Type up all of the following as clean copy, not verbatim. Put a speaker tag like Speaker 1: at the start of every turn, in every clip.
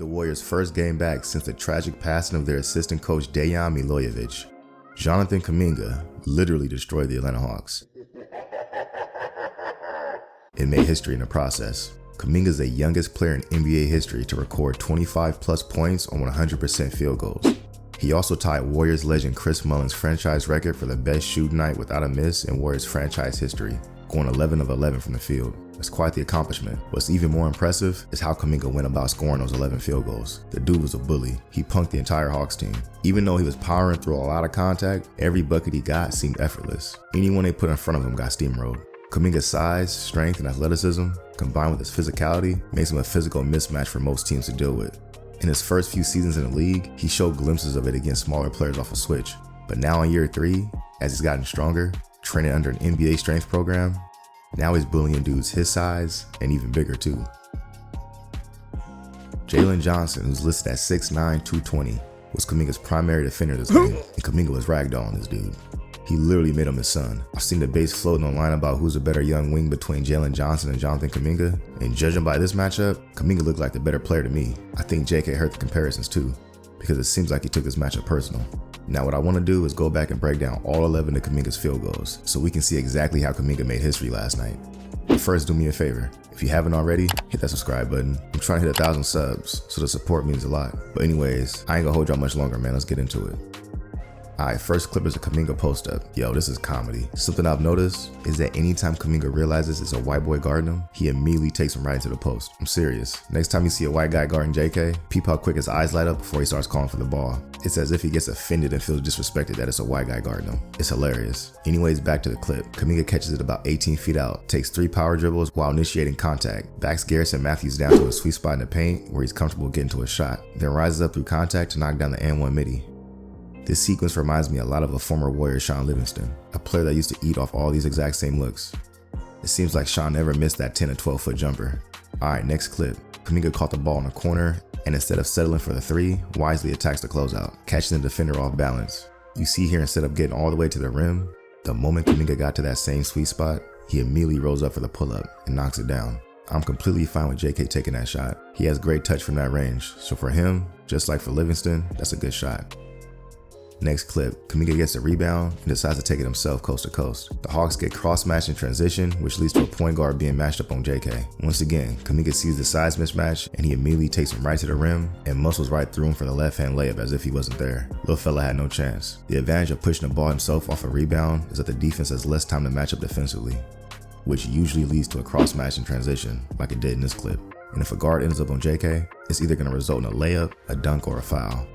Speaker 1: the Warriors' first game back since the tragic passing of their assistant coach Dejan Milojevic. Jonathan Kuminga literally destroyed the Atlanta Hawks. It made history in the process. Kuminga is the youngest player in NBA history to record 25-plus points on 100% field goals. He also tied Warriors legend Chris Mullin's franchise record for the best shooting night without a miss in Warriors franchise history, going 11 of 11 from the field. That's quite the accomplishment. What's even more impressive is how Kuminga went about scoring those 11 field goals. The dude was a bully. He punked the entire Hawks team. Even though he was powering through a lot of contact, every bucket he got seemed effortless. Anyone they put in front of him got steamrolled. Kuminga's size, strength, and athleticism, combined with his physicality, makes him a physical mismatch for most teams to deal with. In his first few seasons in the league, he showed glimpses of it against smaller players off a switch. But now in year 3, as he's gotten stronger, training under an NBA strength program, now he's bullying dudes his size and even bigger too. Jalen Johnson, who's listed at 6'9", 220, was Kuminga's primary defender this game, and Kuminga was ragdolling this dude. He literally made him his son. I've seen debates floating online about who's a better young wing between Jalen Johnson and Jonathan Kuminga, and judging by this matchup, Kuminga looked like the better player to me. I think JK hurt the comparisons too, because it seems like he took this matchup personal. Now what I want to do is go back and break down all 11 of Kuminga's field goals, so we can see exactly how Kuminga made history last night. But first, do me a favor. If you haven't already, hit that subscribe button. I'm trying to hit 1,000 subs, so the support means a lot. But anyways, I ain't gonna hold y'all much longer, man. Let's get into it. Alright, first clip is a Kuminga post-up. Yo, this is comedy. Something I've noticed is that anytime Kuminga realizes it's a white boy guarding him, he immediately takes him right into the post. I'm serious. Next time you see a white guy guarding JK, peep how quick his eyes light up before he starts calling for the ball. It's as if he gets offended and feels disrespected that it's a white guy guarding him. It's hilarious. Anyways, back to the clip. Kuminga catches it about 18 feet out, takes 3 power dribbles while initiating contact, backs Garrison Matthews down to a sweet spot in the paint where he's comfortable getting to a shot, then rises up through contact to knock down the and-1 midi. This sequence reminds me a lot of a former Warrior, Sean Livingston, a player that used to eat off all these exact same looks. It seems like Sean never missed that 10 or 12 foot jumper. Alright, next clip. Kuminga caught the ball in the corner, and instead of settling for the 3, wisely attacks the closeout, catching the defender off balance. You see here, instead of getting all the way to the rim, the moment Kuminga got to that same sweet spot, he immediately rose up for the pull-up and knocks it down. I'm completely fine with JK taking that shot. He has great touch from that range, so for him, just like for Livingston, that's a good shot. Next clip, Kuminga gets a rebound and decides to take it himself coast to coast. The Hawks get cross-matched in transition, which leads to a point guard being matched up on JK. Once again, Kuminga sees the size mismatch and he immediately takes him right to the rim and muscles right through him for the left-hand layup as if he wasn't there. Little fella had no chance. The advantage of pushing the ball himself off a rebound is that the defense has less time to match up defensively, which usually leads to a cross-match in transition, like it did in this clip. And if a guard ends up on JK, it's either going to result in a layup, a dunk, or a foul.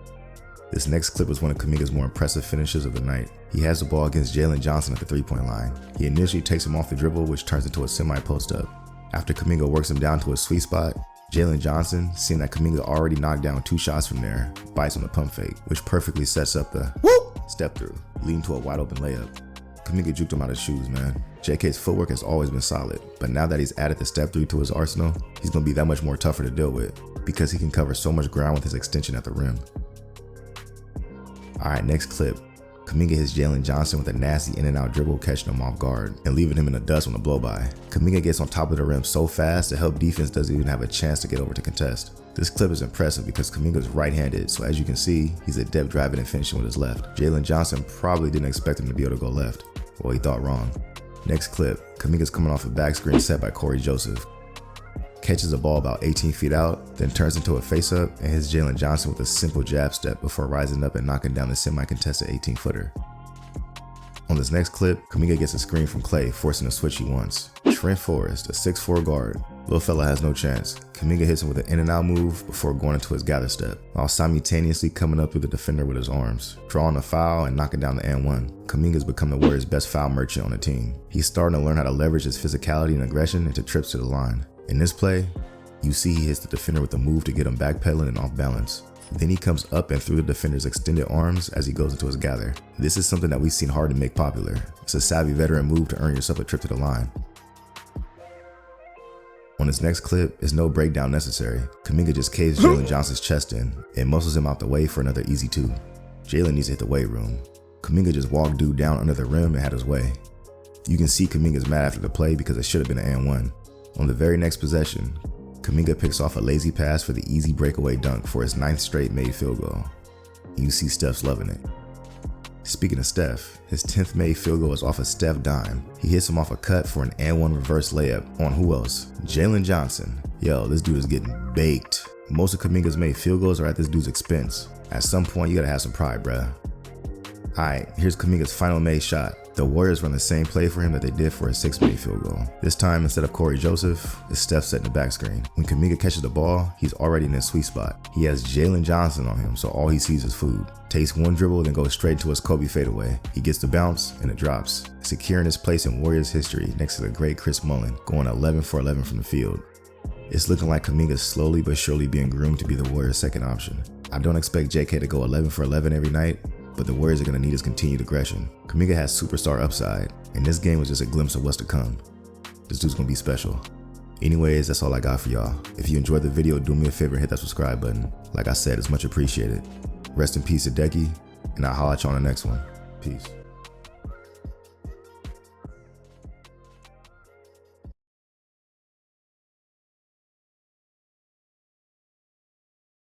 Speaker 1: This next clip was one of Kuminga's more impressive finishes of the night. He has the ball against Jalen Johnson at the 3-point line. He initially takes him off the dribble, which turns into a semi-post up. After Kuminga works him down to a sweet spot, Jalen Johnson, seeing that Kuminga already knocked down 2 shots from there, bites on the pump fake, which perfectly sets up the step through, leading to a wide open layup. Kuminga juked him out of shoes, man. JK's footwork has always been solid, but now that he's added the step through to his arsenal, he's going to be that much more tougher to deal with, because he can cover so much ground with his extension at the rim. Alright, next clip. Kuminga hits Jalen Johnson with a nasty in and out dribble, catching him off guard and leaving him in the dust on the blow by. Kuminga gets on top of the rim so fast the help defense doesn't even have a chance to get over to contest. This clip is impressive because Kuminga is right-handed, so as you can see, he's adept driving and finishing with his left. Jalen Johnson probably didn't expect him to be able to go left. Well, he thought wrong. Next clip. Kuminga's coming off a back screen set by Corey Joseph. Catches the ball about 18 feet out, then turns into a face-up and hits Jalen Johnson with a simple jab step before rising up and knocking down the semi-contested 18-footer. On this next clip, Kuminga gets a screen from Clay, forcing the switch he wants. Trent Forrest, a 6'4" guard. Little fella has no chance. Kuminga hits him with an in-and-out move before going into his gather step, while simultaneously coming up through the defender with his arms, drawing a foul and knocking down the and-1. Kuminga's become the Warriors' best foul merchant on the team. He's starting to learn how to leverage his physicality and aggression into trips to the line. In this play, you see he hits the defender with a move to get him backpedaling and off balance. Then he comes up and through the defender's extended arms as he goes into his gather. This is something that we've seen Harden make popular. It's a savvy veteran move to earn yourself a trip to the line. On this next clip, is no breakdown necessary. Kuminga just caves Jalen Johnson's chest in and muscles him out the way for another easy 2. Jalen needs to hit the weight room. Kuminga just walked dude down under the rim and had his way. You can see Kuminga's mad after the play because it should have been an and-1. On the very next possession, Kuminga picks off a lazy pass for the easy breakaway dunk for his 9th straight made field goal. And you see Steph's loving it. Speaking of Steph, his 10th made field goal is off a Steph dime. He hits him off a cut for an and one reverse layup on who else? Jalen Johnson. Yo, this dude is getting baked. Most of Kuminga's made field goals are at this dude's expense. At some point, you gotta have some pride, bruh. Alright, here's Kuminga's final made shot. The Warriors run the same play for him that they did for his 6th made field goal. This time, instead of Corey Joseph, it's Steph setting the back screen. When Kuminga catches the ball, he's already in his sweet spot. He has Jalen Johnson on him, so all he sees is food. Takes one dribble, then goes straight to his Kobe fadeaway. He gets the bounce, and it drops, securing his place in Warriors history next to the great Chris Mullin, going 11 for 11 from the field. It's looking like Kuminga's slowly but surely being groomed to be the Warriors' second option. I don't expect JK to go 11 for 11 every night, but the Warriors are going to need his continued aggression. Kuminga has superstar upside, and this game was just a glimpse of what's to come. This dude's going to be special. Anyways, that's all I got for y'all. If you enjoyed the video, do me a favor and hit that subscribe button. Like I said, it's much appreciated. Rest in peace, Hideki, and I'll holler at you on the next one. Peace.